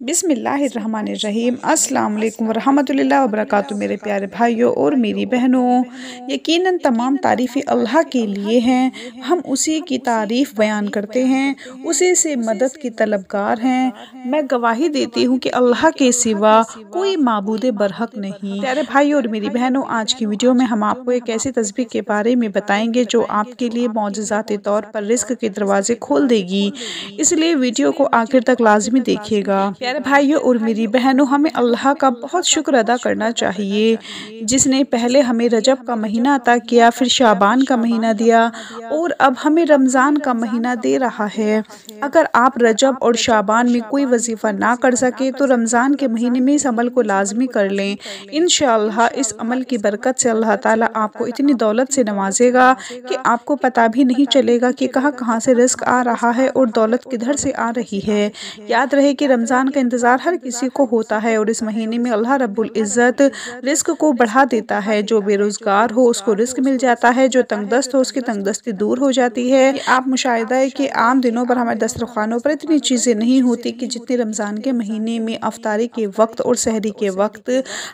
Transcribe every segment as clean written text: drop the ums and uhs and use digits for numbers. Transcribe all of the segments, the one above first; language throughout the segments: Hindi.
बिस्मिल्लाहिर्रहमानिर्रहीम अस्सलाम वालेकुम रहमतुल्लाहि व बरकातुहू। मेरे प्यारे भाइयों और मेरी बहनों, यकीनन तमाम तारीफ़ें अल्लाह के लिए हैं। हम उसी की तारीफ़ बयान करते हैं, उसी से मदद की तलबगार हैं। मैं गवाही देती हूँ कि अल्लाह के सिवा कोई माबूद बरहक नहीं। प्यारे भाइयों और मेरी बहनों, आज की वीडियो में हम आपको एक ऐसी तस्बीह के बारे में बताएंगे जो आपके लिए मौजज़ाती तौर पर रिज़्क के दरवाजे खोल देगी, इसलिए वीडियो को आखिर तक लाजमी देखिएगा। प्यारे भाइयों और मेरी बहनों, हमें अल्लाह का बहुत शुक्र अदा करना चाहिए जिसने पहले हमें रजब का महीना अता किया, फिर शाबान का महीना दिया और अब हमें रमज़ान का महीना दे रहा है। अगर आप रजब और शाबान में कोई वजीफ़ा ना कर सके तो रमज़ान के महीने में इस अमल को लाजमी कर लें। इंशाअल्लाह इस अमल की बरकत से अल्लाह ताला आपको इतनी दौलत से नवाजेगा कि आपको पता भी नहीं चलेगा कि कहाँ कहाँ से रिस्क आ रहा है और दौलत किधर से आ रही है। याद रहे कि रमज़ान का इंतज़ार हर किसी को होता है और इस महीने में अल्लाह रब्बुल इज़्ज़त रिस्क को बढ़ा देता है। जो बेरोज़गार हो उसको रिस्क मिल जाता है, जो तंगदस्त हो उसकी तंगदस्ती दूर हो जाती है। आप मुशाहिदा है कि आम दिनों पर हमारे दस्तरखानों पर इतनी चीज़ें नहीं होती कि जितनी रमज़ान के महीने में अफ्तारी के वक्त और सहरी के वक्त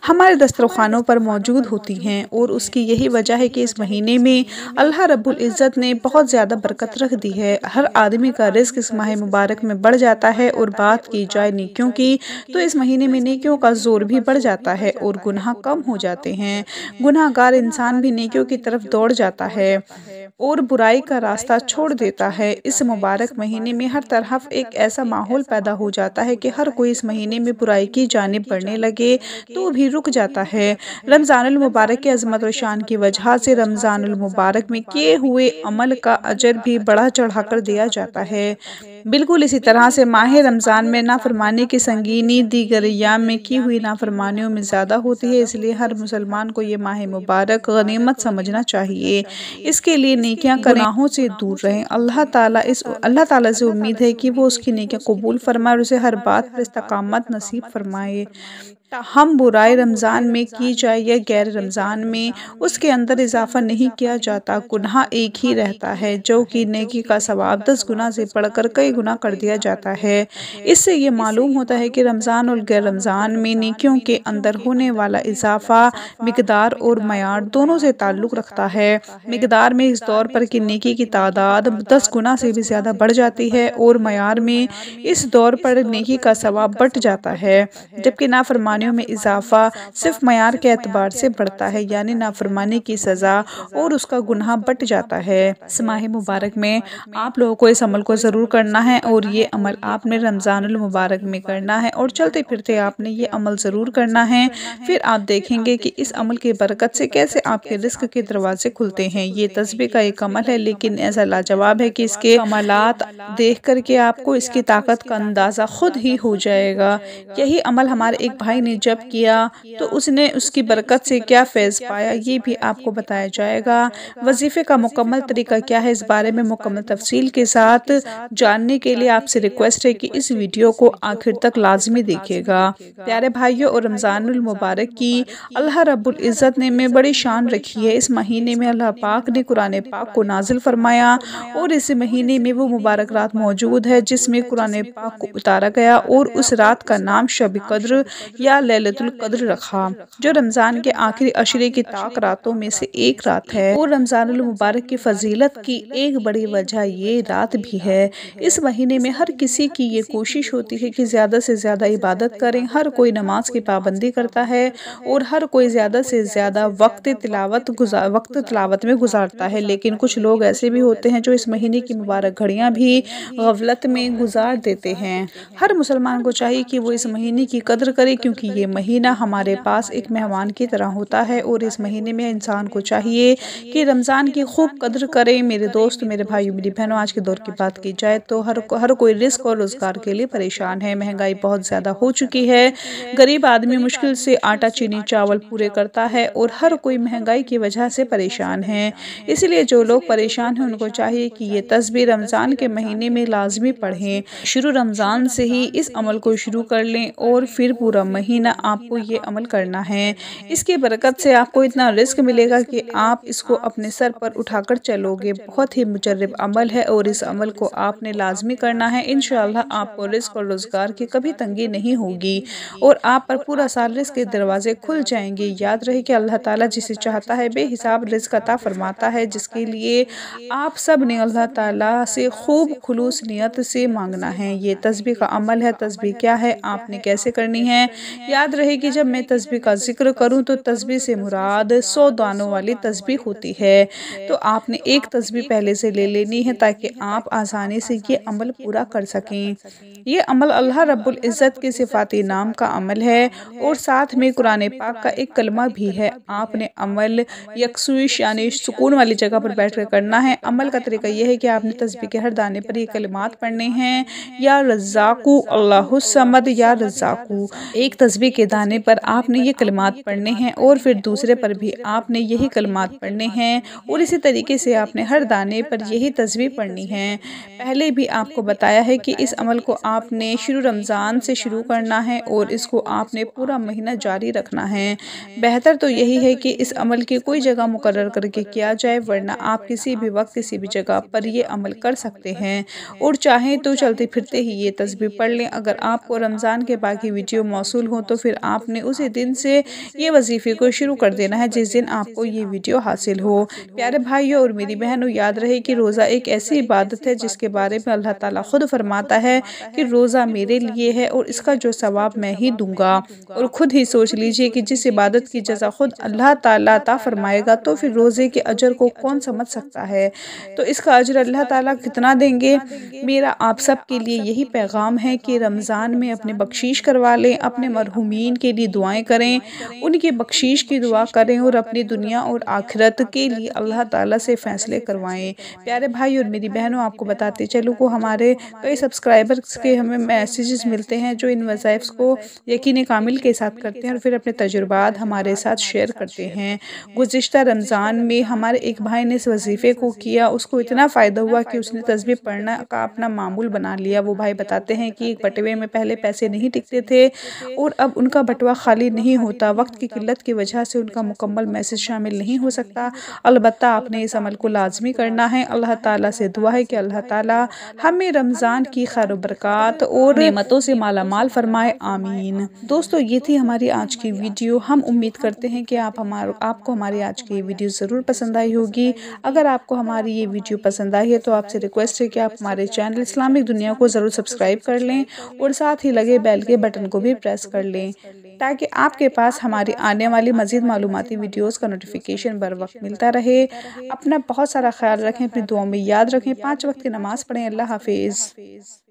हमारे दस्तरखानों पर मौजूद होती हैं। और उसकी यही वजह है कि इस महीने में अल्लाह रब्बुल इज़्ज़त ने बहुत ज़्यादा बरकत रख दी है। हर आदमी का रिस्क इस माह मुबारक में बढ़ जाता है और बात की जाए नेकियों की तो इस महीने में नेकियों का जोर भी बढ़ जाता है और गुनाह कम हो जाते हैं। गुनाहगार इंसान भी नेकियों की तरफ दौड़ जाता है और बुराई का रास्ता छोड़ देता है। इस मुबारक महीने में हर तरफ एक ऐसा माहौल पैदा हो जाता है कि हर कोई इस महीने में बुराई की जानिब बढ़ने लगे तो भी रुक जाता है। रमज़ानुल मुबारक की अज़मत और शान की वजह से रमज़ानुल मुबारक में किए हुए अमल का अजर भी बढ़ा चढ़ा कर दिया जाता है। बिल्कुल इसी तरह से माह रमज़ान में नाफरमानी की संगीनी दीगर अय्याम में की हुई नाफरमानियों में ज़्यादा होती है, इसलिए हर मुसलमान को ये माह मुबारक गनीमत समझना चाहिए। इसके लिए नेकियां करें, गुनाहों से दूर रहें। अल्लाह ताला से उम्मीद है कि वो उसकी नेकियां कबूल फरमाए और उसे हर बात पर इस्तकामत नसीब फरमाए। हम बुराई रमज़ान में की जाए या गैर रमज़ान में, उसके अंदर इजाफा नहीं किया जाता, गुनाह एक ही रहता है जो कि नेकी का सवाब 10 गुना से बढ़कर कई गुना कर दिया जाता है। इससे ये मालूम होता है कि रमज़ान और गैर रमज़ान में नेकियों के अंदर होने वाला इजाफा मिकदार और मयार दोनों से ताल्लुक़ रखता है। मिकदार में इस दौर पर कि नेकी की तादाद 10 गुना से भी ज़्यादा बढ़ जाती है और मयार में इस दौर पर नेकी का सवाब बढ़ जाता है, जबकि नाफरमानी में इजाफा सिर्फ मयार के एतबार से बढ़ता है, यानी नाफरमानी की सज़ा और उसका गुनाह बढ़ जाता है। इस माह मुबारक में आप लोगों को इस अमल को ज़रूर करना है और ये अमल आपने रमज़ानुल मुबारक में करना है और चलते फिरते आपने ये अमल ज़रूर करना है। फिर आप देखेंगे कि इस अमल की बरकत से कैसे आपके रिस्क के दरवाजे खुलते हैं। ये तस्बीह का एक अमल है, लेकिन ऐसा लाजवाब है कि इसके अमलात देख कर के आपको इसकी ताकत का अंदाज़ा खुद ही हो जाएगा। यही अमल हमारे एक भाई ने जब किया तो उसने उसकी बरकत से क्या फैज़ पाया, ये भी आपको बताया जाएगा। वजीफ़े का मुकम्मल तरीका क्या है, इस बारे में मुकम्मल तफसील के साथ जानने के लिए आपसे रिक्वेस्ट है कि इस वीडियो को आखिर तक लाजमी देखिएगा। प्यारे भाइयों और रमज़ानुल मुबारक की अल्लाह रब्बुल इज़्ज़त ने में बड़ी शान रखी है। इस महीने में अल्लाह पाक ने कुरान पाक को नाजिल फरमाया और इस महीने में वो मुबारक रात मौजूद है जिसमें कुरान पाक को उतारा गया और उस रात का नाम शब कद्र या लैलतुल कद्र रखा, जो रमज़ान के आखिरी अशरे की ताक रातों में से एक रात है। और रमज़ानुल मुबारक की फजीलत की एक बड़ी वजह ये रात भी है। इस महीने में हर किसी की ये कोशिश होती है कि ज़्यादा से ज़्यादा इबादत करें। हर कोई नमाज की पाबंदी करता है और हर कोई ज़्यादा से ज़्यादा वक्त तिलावत में गुजारता है, लेकिन कुछ लोग ऐसे भी होते हैं जो इस महीने की मुबारक घड़ियाँ भी गफलत में गुजार देते हैं। हर मुसलमान को चाहिए कि वो इस महीने की कद्र करे, क्योंकि ये महीना हमारे पास एक मेहमान की तरह होता है और इस महीने में इंसान को चाहिए कि रमज़ान की खूब कद्र करें। मेरे दोस्त, मेरे भाइयों, मेरी बहनों, आज के दौर की बात की जाए तो हर कोई रिस्क और रोज़गार के लिए परेशान है। महंगाई बहुत ज़्यादा हो चुकी है। गरीब आदमी मुश्किल से आटा चीनी चावल पूरे करता है और हर कोई महंगाई की वजह से परेशान है। इसलिए जो लोग परेशान हैं उनको चाहिए कि ये तस्बीह रमज़ान के महीने में लाजमी पढ़ें। शुरू रमज़ान से ही इस अमल को शुरू कर लें और फिर पूरा महीना महीना आपको ये अमल करना है। इसकी बरकत से आपको इतना रिज़्क मिलेगा कि आप इसको अपने सर पर उठाकर चलोगे। बहुत ही मुजर्रब अमल है और इस अमल को आपने लाज़मी करना है। इंशाअल्लाह आपको रिज़्क और रोज़गार की कभी तंगी नहीं होगी और आप पर पूरा साल रिज़्क के दरवाज़े खुल जाएँगे। याद रहे कि अल्लाह ताला जिसे चाहता है बेहिसाब रिज़्क अता फ़रमाता है, जिसके लिए आप सब ने अल्लाह ताला से खूब खुलूस नियत से माँगना है। ये तस्बीह का अमल है। तस्बीह क्या है, आपने कैसे करनी है? याद रहे कि जब मैं तस्बीह का ज़िक्र करूँ तो तस्बीह से मुराद 100 दानों वाली तस्बीह होती है। तो आपने एक तस्बीह पहले से ले लेनी है ताकि आप आसानी से ये अमल पूरा कर सकें। ये अमल अल्लाह रब्बुल इज़्ज़त के सिफ़ाती नाम का अमल है और साथ में कुरान पाक का एक कलमा भी है। आपने अमल यकसुइश यानी सुकून वाली जगह पर बैठकर करना है। अमल का तरीका यह है कि आपने तस्बीह के हर दाने पर ये कलिमात पढ़ने हैं, या रज़्ज़ाक़ु अल्लाहुस समद या रज़्ज़ाक़ु। एक तस्बीह के दाने पर आपने ये कलिमात पढ़ने हैं और फिर दूसरे पर भी आपने यही कलिमात पढ़ने हैं और इसी तरीके से आपने हर दाने पर यही तस्बीह पढ़नी है। पहले भी आपको बताया है कि इस अमल को आपने शुरू रमज़ान से शुरू करना है और इसको आपने पूरा महीना जारी रखना है। बेहतर तो यही है कि इस अमल की कोई जगह मुकर्रर करके किया जाए, वरना आप किसी भी वक्त किसी भी जगह पर ये अमल कर सकते हैं और चाहें तो चलते फिरते ही ये तस्बीह पढ़ लें। अगर आपको रमज़ान के बाकी वीडियो मौसूल हो तो फिर आपने उसी दिन से ये वजीफ़े को शुरू कर देना है जिस दिन आपको ये वीडियो हासिल हो। प्यारे भाइयों और मेरी बहनों, याद रहे कि रोज़ा एक ऐसी इबादत है जिसके बारे में अल्लाह ताला खुद फरमाता है कि रोज़ा मेरे लिए है और इसका जो सवाब मैं ही दूंगा। और ख़ुद ही सोच लीजिए कि जिस इबादत की जज़ा खुद अल्लाह ताला अता फरमाएगा तो फिर रोज़े के अजर को कौन समझ सकता है। तो इसका अजर अल्लाह ताला कितना देंगे। मेरा आप सब के लिए यही पैगाम है कि रमज़ान में अपने बख्शीश करवा लें, अपने मरहूमीन के लिए दुआएं करें, उनकी बख्शीश की दुआ करें और अपनी दुनिया और आखिरत के लिए अल्लाह ताला से फ़ैसले करवाएं। प्यारे भाई और मेरी बहनों, आपको बताते चलूँ को हमारे कई सब्सक्राइबर्स के हमें मैसेजेस मिलते हैं जो इन वज़ाइफ़ को यकीन कामिल के साथ करते हैं और फिर अपने तजुर्बात हमारे साथ शेयर करते हैं। गुज़िश्ता रमज़ान में हमारे एक भाई ने इस वजीफ़े को किया, उसको इतना फ़ायदा हुआ कि उसने तस्बीह पढ़ना का अपना मामूल बना लिया। वो भाई बताते हैं कि एक बटवे में पहले पैसे नहीं टिकते थे और अब उनका बटवा खाली नहीं होता। वक्त की किल्लत की वजह से उनका मुकम्मल मैसेज शामिल नहीं हो सकता। अलबत्ता आपने इस अमल को लाजमी करना है। अल्लाह ताला से दुआ है कि अल्लाह ताला हमें रमज़ान की खैर बरक़ात और नेमतों से माला माल फरमाए, आमीन। दोस्तों, ये थी हमारी आज की वीडियो। हम उम्मीद करते हैं कि आपको हमारी आज की वीडियो ज़रूर पसंद आई होगी। अगर आपको हमारी ये वीडियो पसंद आई है तो आपसे रिक्वेस्ट है कि आप हमारे चैनल इस्लामिक दुनिया को ज़रूर सब्सक्राइब कर लें और साथ ही लगे बेल के बटन को भी प्रेस कर लें ताकि आपके पास हमारी आने वाली मज़ीद मालूमाती वीडियोज़ का नोटिफिकेशन बर वक्त मिलता रहे। अपना बहुत सारा ख्याल रखें, अपनी दुआओं में याद रखें, 5 वक्त की नमाज़ पढ़ें। अल्लाह हाफिज़।